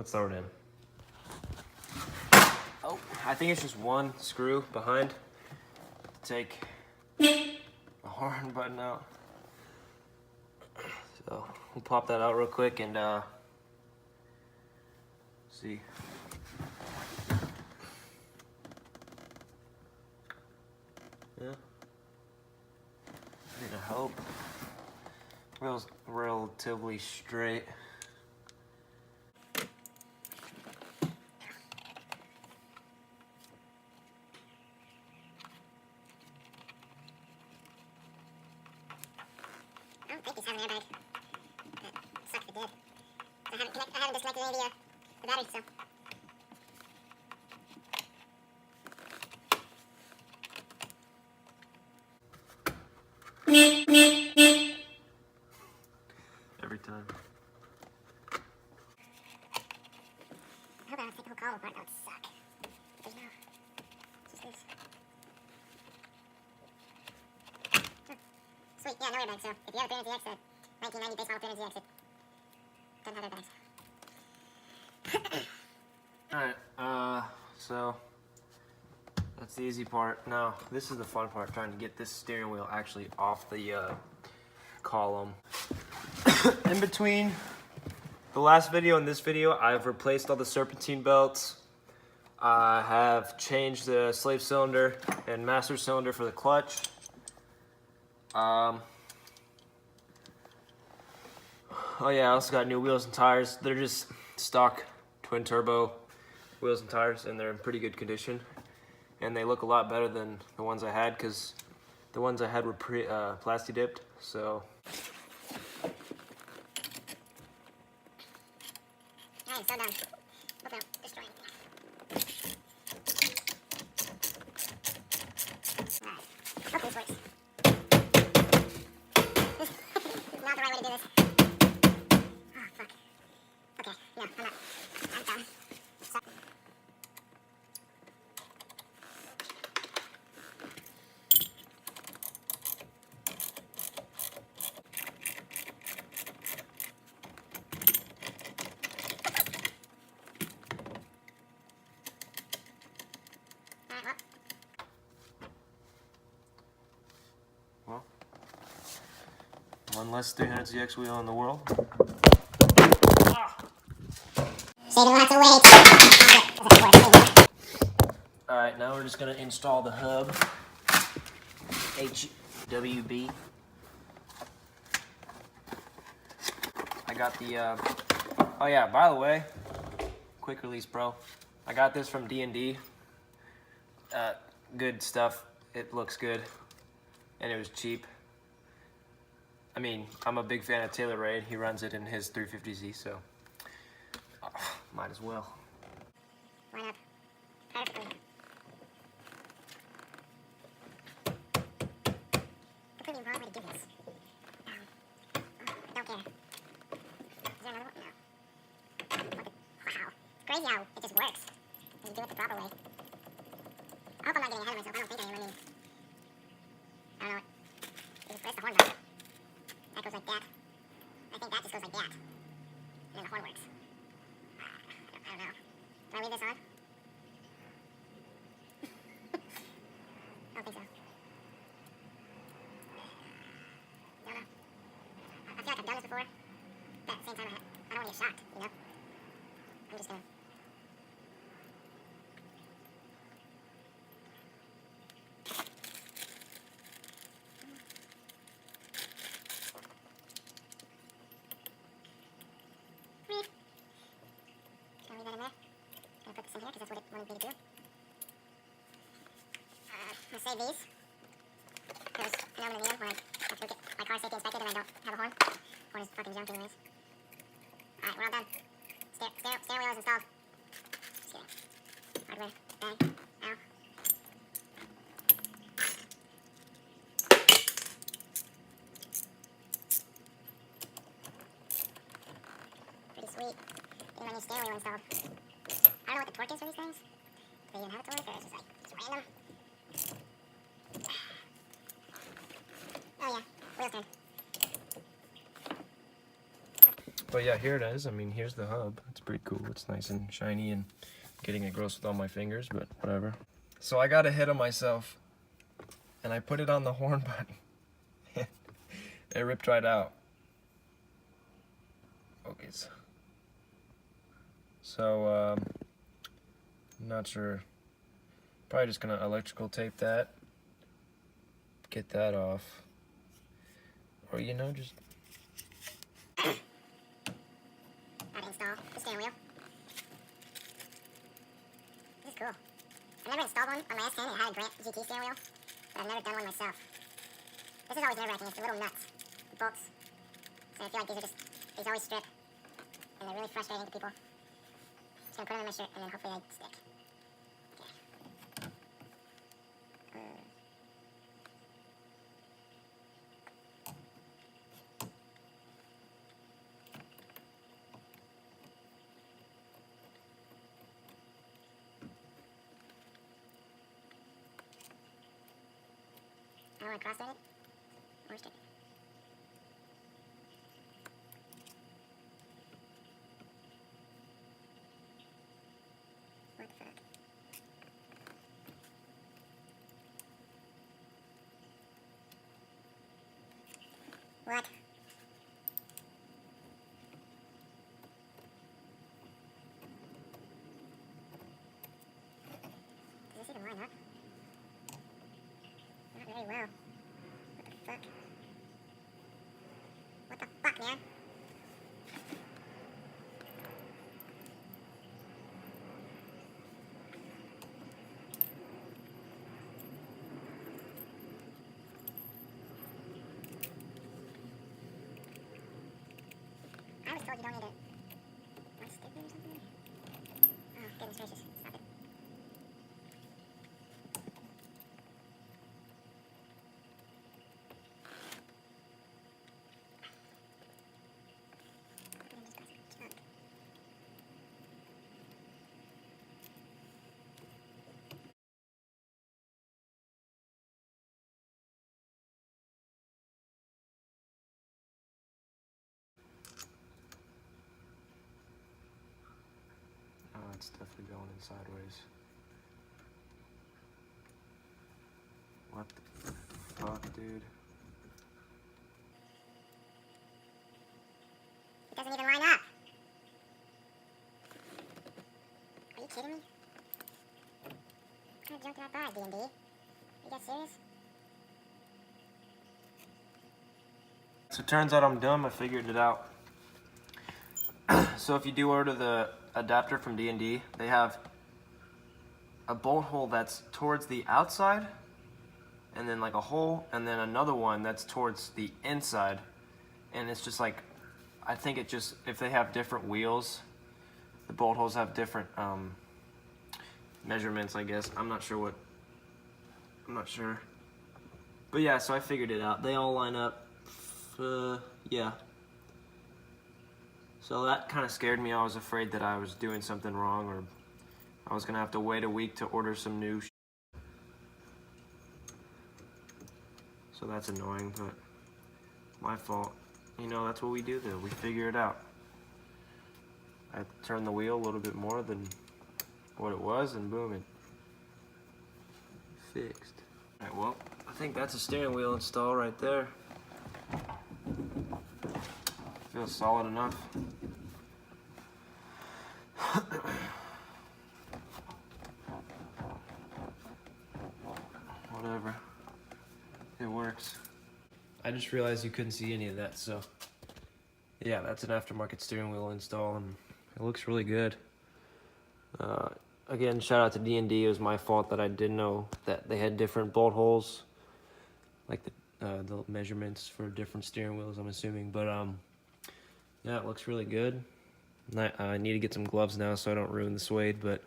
Let's throw it in. Oh, I think it's just one screw behind to take the horn button out. So we'll pop that out real quick and see. Yeah. I need to hope. Relatively straight. I don't think he's having an airbag. That sucks if it did. I haven't disconnected any of the battery, so. Every time. I hope I don't take the whole column apart. That would suck. There's no. It's just this. Oh, sweet. Yeah, no airbag. So if you have a 300ZX, a 1990 base model 300ZX, it doesn't have airbags. Alright, so that's the easy part. Now, this is the fun part, trying to get this steering wheel actually off the column. In between the last video and this video, I've replaced all the serpentine belts. I have changed the slave cylinder and master cylinder for the clutch. Oh yeah, I also got new wheels and tires. They're just stock twin turbo wheels and tires, and they're in pretty good condition. And they look a lot better than the ones I had, because the ones I had were plasti dipped. So I am so done. Look out, destroy anything. Alright, hope this works. This is not the right way to do this. Oh, fuck. Okay, no, I'm not. I'm done. Suck. Alright, well, one less 300ZX wheel in the world. saving lots of weight. Alright, now we're just gonna install the hub. HWB. I got the, oh yeah, by the way, quick release pro. I got this from D&D. Good stuff. It looks good. And it was cheap. I mean, I'm a big fan of Taylor Raid. He runs it in his 350Z, so might as well. Line up perfectly. Completely wrong way to do this. I don't care. Is there another one? No. Wow. It's crazy how it just works when you do it the proper way. I hope I'm not getting ahead of myself. I don't think I am. I mean, I don't know. You just press the horn button. That goes like that. I think that just goes like that. And then the horn works. I don't know. Can I leave this on? I don't think so. Don't know. I feel like I've done this before, but at the same time, I don't want to get shocked, you know? I'm just gonna. Can I leave that in there? Gonna put this in here because that's what it wanted me to do. I'm gonna save these. Because I know I'm gonna need them when I have to go get my car safety inspected and I don't have a horn. Horn is fucking junk anyways. Alright, we're all done. Steering wheel is installed. Just kidding. Hardware. Bang. Ow. Pretty sweet. Getting my new steering wheel installed. I don't know what the torque is for these things. Do they even have a torque or is it like just random? Oh yeah, wheels turn. But yeah, here it is. I mean, here's the hub. It's pretty cool. It's nice and shiny, and getting it gross with all my fingers, but whatever. So I got ahead of myself, and I put it on the horn button. It ripped right out. Okay, so not sure. Probably just gonna electrical tape that, get that off, or you know, just. How to install the steering wheel. This is cool. I've never installed one on my S10. It had a Grant GT steering wheel, but I've never done one myself. This is always nerve-wracking. It's the little nuts, the bolts. So I feel like these always strip, and they're really frustrating to people. Just gonna put them in my shirt, and then hopefully they stick. I don't want to cross-thread it or strip it. What the fuck? What? Does this even line up? Not very well. What the fuck? What the fuck, man? I was told you don't need to. Want to stick it or something? Oh, goodness gracious. Stop it. I'm just causing junk. Oh, it's definitely going in sideways. What the fuck, dude? It doesn't even line up. Are you kidding me? What kind of junk did I buy, D&D? Are you guys serious? So it turns out I'm dumb. I figured it out. So if you do order the adapter from D&D, they have a bolt hole that's towards the outside, and then like a hole, and then another one that's towards the inside. And it's just like, I think it just, if they have different wheels, the bolt holes have different measurements, I guess. I'm not sure. But yeah, so I figured it out. They all line up. Yeah. So that kind of scared me. I was afraid that I was doing something wrong, or I was gonna have to wait a week to order some new so that's annoying, but my fault. You know, that's what we do though. We figure it out. I turned the wheel a little bit more than what it was, and boom, it fixed. Alright, well, I think that's a steering wheel install right there. Feels solid enough. Whatever. It works. I just realized you couldn't see any of that, so yeah, that's an aftermarket steering wheel install, and it looks really good. Again, shout out to D&D. It was my fault that I didn't know that they had different bolt holes, like the measurements for different steering wheels, I'm assuming. But yeah, it looks really good. I need to get some gloves now so I don't ruin the suede, but